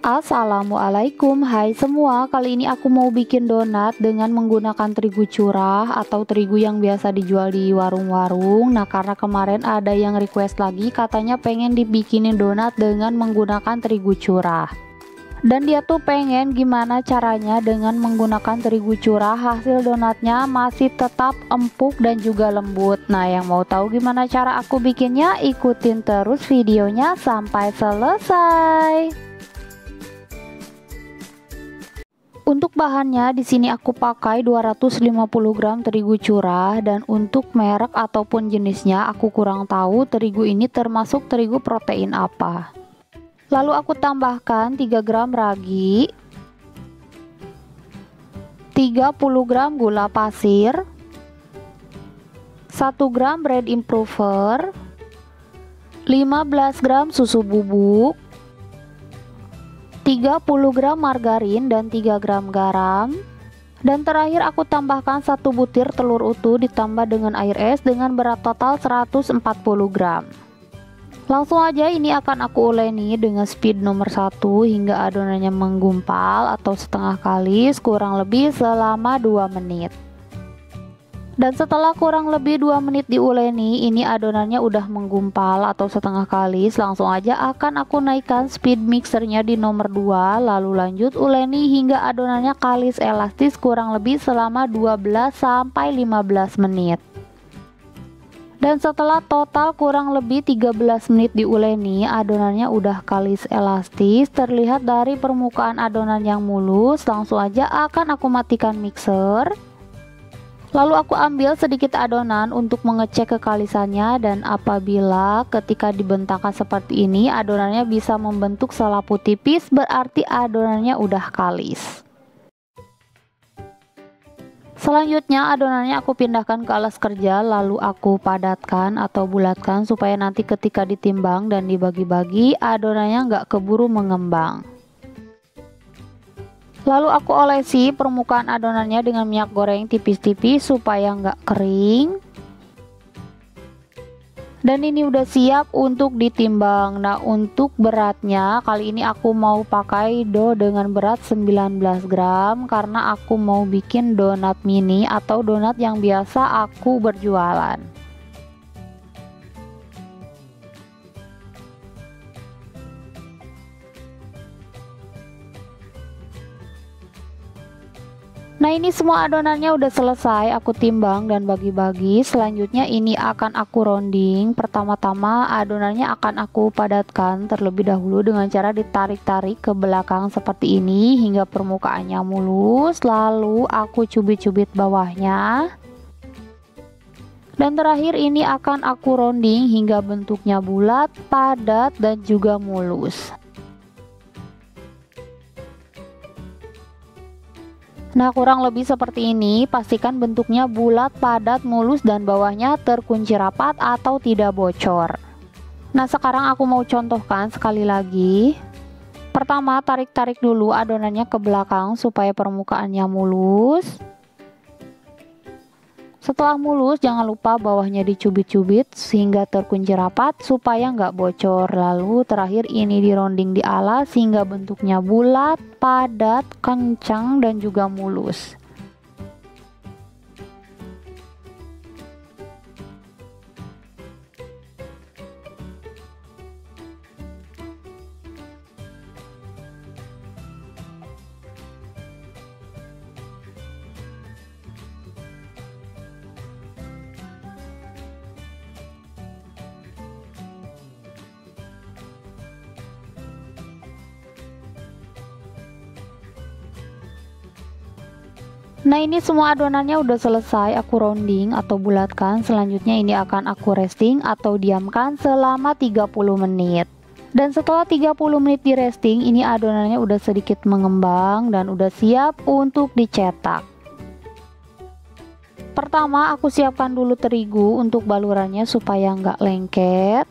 Assalamualaikum, hai semua. Kali ini aku mau bikin donat dengan menggunakan terigu curah atau terigu yang biasa dijual di warung-warung. Nah, karena kemarin ada yang request lagi, katanya pengen dibikinin donat dengan menggunakan terigu curah. Dan dia tuh pengen gimana caranya dengan menggunakan terigu curah hasil donatnya masih tetap empuk dan juga lembut. Nah, yang mau tahu gimana cara aku bikinnya, ikutin terus videonya sampai selesai. Untuk bahannya di sini aku pakai 250 gram terigu curah, dan untuk merek ataupun jenisnya aku kurang tahu terigu ini termasuk terigu protein apa. Lalu aku tambahkan 3 gram ragi, 30 gram gula pasir, 1 gram bread improver, 15 gram susu bubuk, 30 gram margarin dan 3 gram garam. Dan terakhir aku tambahkan 1 butir telur utuh ditambah dengan air es dengan berat total 140 gram. Langsung aja ini akan aku uleni dengan speed nomor 1 hingga adonannya menggumpal atau setengah kalis kurang lebih selama 2 menit. Dan setelah kurang lebih 2 menit diuleni, ini adonannya udah menggumpal atau setengah kalis. Langsung aja akan aku naikkan speed mixernya di nomor 2, lalu lanjut uleni hingga adonannya kalis elastis kurang lebih selama 12 sampai 15 menit. Dan setelah total kurang lebih 13 menit diuleni, adonannya udah kalis elastis, terlihat dari permukaan adonan yang mulus. Langsung aja akan aku matikan mixer. Lalu aku ambil sedikit adonan untuk mengecek kekalisannya, dan apabila ketika dibentangkan seperti ini adonannya bisa membentuk selaput tipis, berarti adonannya udah kalis. Selanjutnya adonannya aku pindahkan ke alas kerja, lalu aku padatkan atau bulatkan supaya nanti ketika ditimbang dan dibagi-bagi adonannya nggak keburu mengembang. Lalu aku olesi permukaan adonannya dengan minyak goreng tipis-tipis supaya nggak kering. Dan ini udah siap untuk ditimbang. Nah, untuk beratnya kali ini aku mau pakai dough dengan berat 19 gram karena aku mau bikin donat mini atau donat yang biasa aku berjualan. Nah, ini semua adonannya udah selesai aku timbang dan bagi-bagi. Selanjutnya ini akan aku rounding. Pertama-tama adonannya akan aku padatkan terlebih dahulu dengan cara ditarik-tarik ke belakang seperti ini hingga permukaannya mulus. Lalu aku cubit-cubit bawahnya. Dan terakhir ini akan aku rounding hingga bentuknya bulat, padat, dan juga mulus. Nah, kurang lebih seperti ini. Pastikan bentuknya bulat, padat, mulus, dan bawahnya terkunci rapat atau tidak bocor. Nah, sekarang aku mau contohkan sekali lagi. Pertama, tarik-tarik dulu adonannya ke belakang supaya permukaannya mulus. Setelah mulus, jangan lupa bawahnya dicubit-cubit sehingga terkunci rapat supaya nggak bocor. Lalu terakhir ini dironding di alas sehingga bentuknya bulat, padat, kencang, dan juga mulus. Nah, ini semua adonannya udah selesai aku rounding atau bulatkan. Selanjutnya ini akan aku resting atau diamkan selama 30 menit. Dan setelah 30 menit di resting, ini adonannya udah sedikit mengembang dan udah siap untuk dicetak. Pertama aku siapkan dulu terigu untuk balurannya supaya nggak lengket.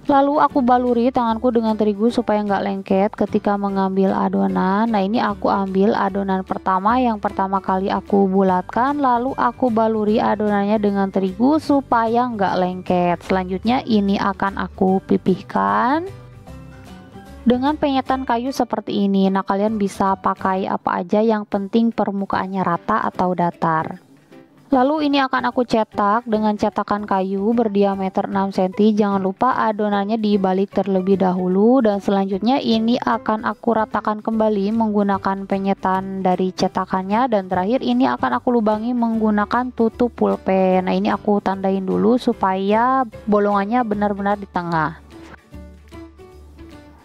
Lalu aku baluri tanganku dengan terigu supaya nggak lengket ketika mengambil adonan. Nah, ini aku ambil adonan pertama yang pertama kali aku bulatkan, lalu aku baluri adonannya dengan terigu supaya nggak lengket. Selanjutnya ini akan aku pipihkan. dengan penyetan kayu seperti ini. Nah, kalian bisa pakai apa aja, yang penting permukaannya rata atau datar. Lalu ini akan aku cetak dengan cetakan kayu berdiameter 6 cm. Jangan lupa adonannya dibalik terlebih dahulu, dan selanjutnya ini akan aku ratakan kembali menggunakan penyetan dari cetakannya, dan terakhir ini akan aku lubangi menggunakan tutup pulpen. Nah, ini aku tandain dulu supaya bolongannya benar-benar di tengah.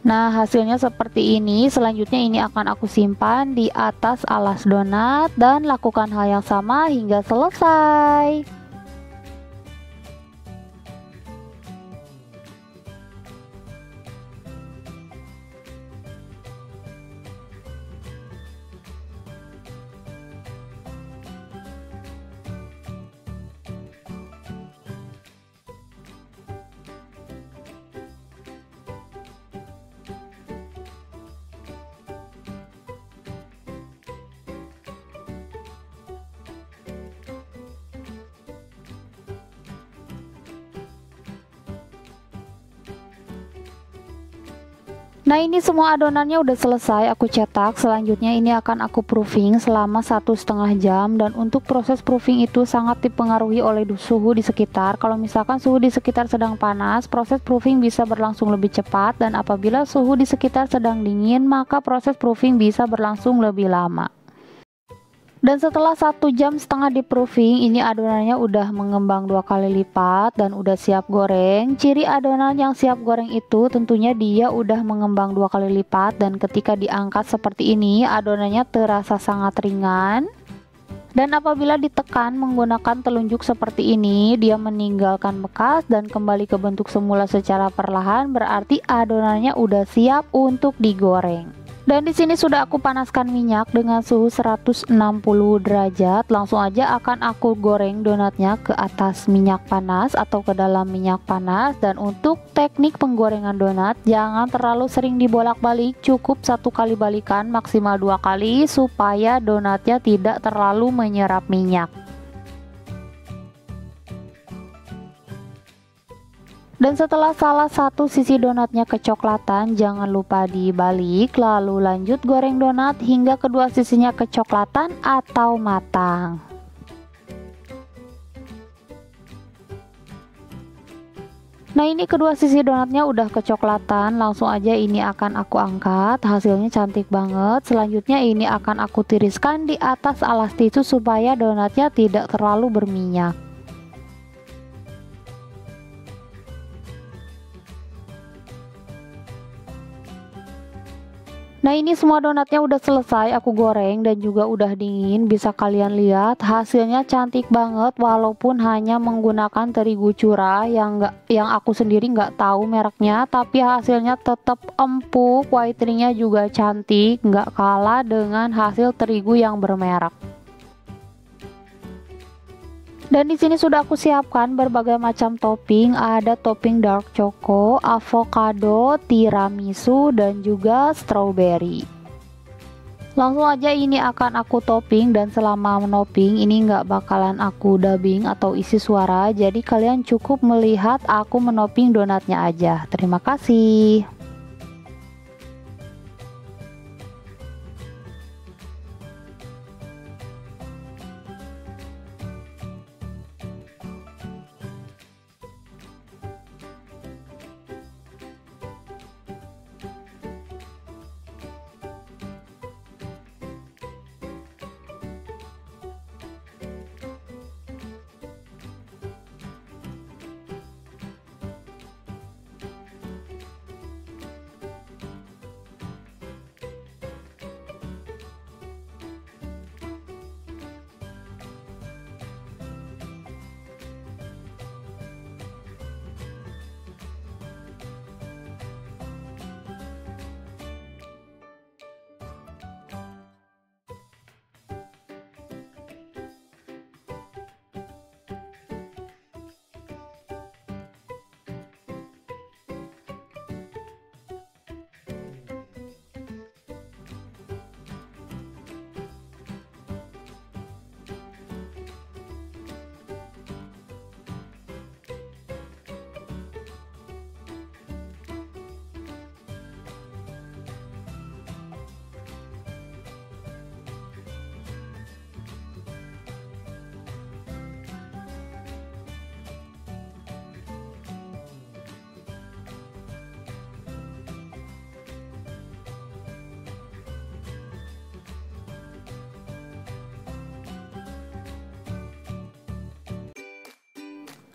Nah, hasilnya seperti ini. Selanjutnya ini akan aku simpan di atas alas donat dan lakukan hal yang sama hingga selesai. Nah, ini semua adonannya udah selesai aku cetak. Selanjutnya ini akan aku proofing selama 1,5 jam, dan untuk proses proofing itu sangat dipengaruhi oleh suhu di sekitar. Kalau misalkan suhu di sekitar sedang panas, proses proofing bisa berlangsung lebih cepat, dan apabila suhu di sekitar sedang dingin, maka proses proofing bisa berlangsung lebih lama. Dan setelah 1,5 jam di proofing, ini adonannya udah mengembang 2 kali lipat dan udah siap goreng. Ciri adonan yang siap goreng itu tentunya dia udah mengembang 2 kali lipat, dan ketika diangkat seperti ini adonannya terasa sangat ringan. Dan apabila ditekan menggunakan telunjuk seperti ini, dia meninggalkan bekas dan kembali ke bentuk semula secara perlahan, berarti adonannya udah siap untuk digoreng. Dan di sini sudah aku panaskan minyak dengan suhu 160 derajat. Langsung aja akan aku goreng donatnya ke atas minyak panas atau ke dalam minyak panas. Dan untuk teknik penggorengan donat, jangan terlalu sering dibolak-balik, cukup 1 kali balikan maksimal 2 kali supaya donatnya tidak terlalu menyerap minyak. Dan setelah salah satu sisi donatnya kecoklatan, jangan lupa dibalik, lalu lanjut goreng donat hingga kedua sisinya kecoklatan atau matang. Nah, ini kedua sisi donatnya udah kecoklatan, langsung aja ini akan aku angkat. Hasilnya cantik banget. Selanjutnya ini akan aku tiriskan di atas alas tisu supaya donatnya tidak terlalu berminyak. Nah, ini semua donatnya udah selesai aku goreng dan juga udah dingin. Bisa kalian lihat hasilnya cantik banget, walaupun hanya menggunakan terigu curah yang aku sendiri nggak tahu mereknya, tapi hasilnya tetap empuk, whiteningnya juga cantik, nggak kalah dengan hasil terigu yang bermerek. Dan di sini sudah aku siapkan berbagai macam topping. Ada topping dark choco, avocado, tiramisu, dan juga strawberry. Langsung aja ini akan aku topping, dan selama menopping ini nggak bakalan aku dubbing atau isi suara. Jadi kalian cukup melihat aku menopping donatnya aja. Terima kasih.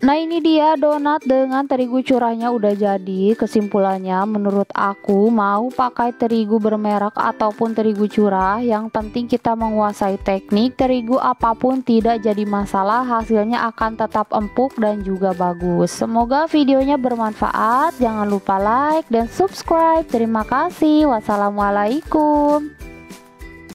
Nah, ini dia donat dengan terigu curahnya udah jadi. Kesimpulannya menurut aku mau pakai terigu bermerek ataupun terigu curah, yang penting kita menguasai teknik. Terigu apapun tidak jadi masalah, hasilnya akan tetap empuk dan juga bagus. Semoga videonya bermanfaat. Jangan lupa like dan subscribe. Terima kasih. Wassalamualaikum.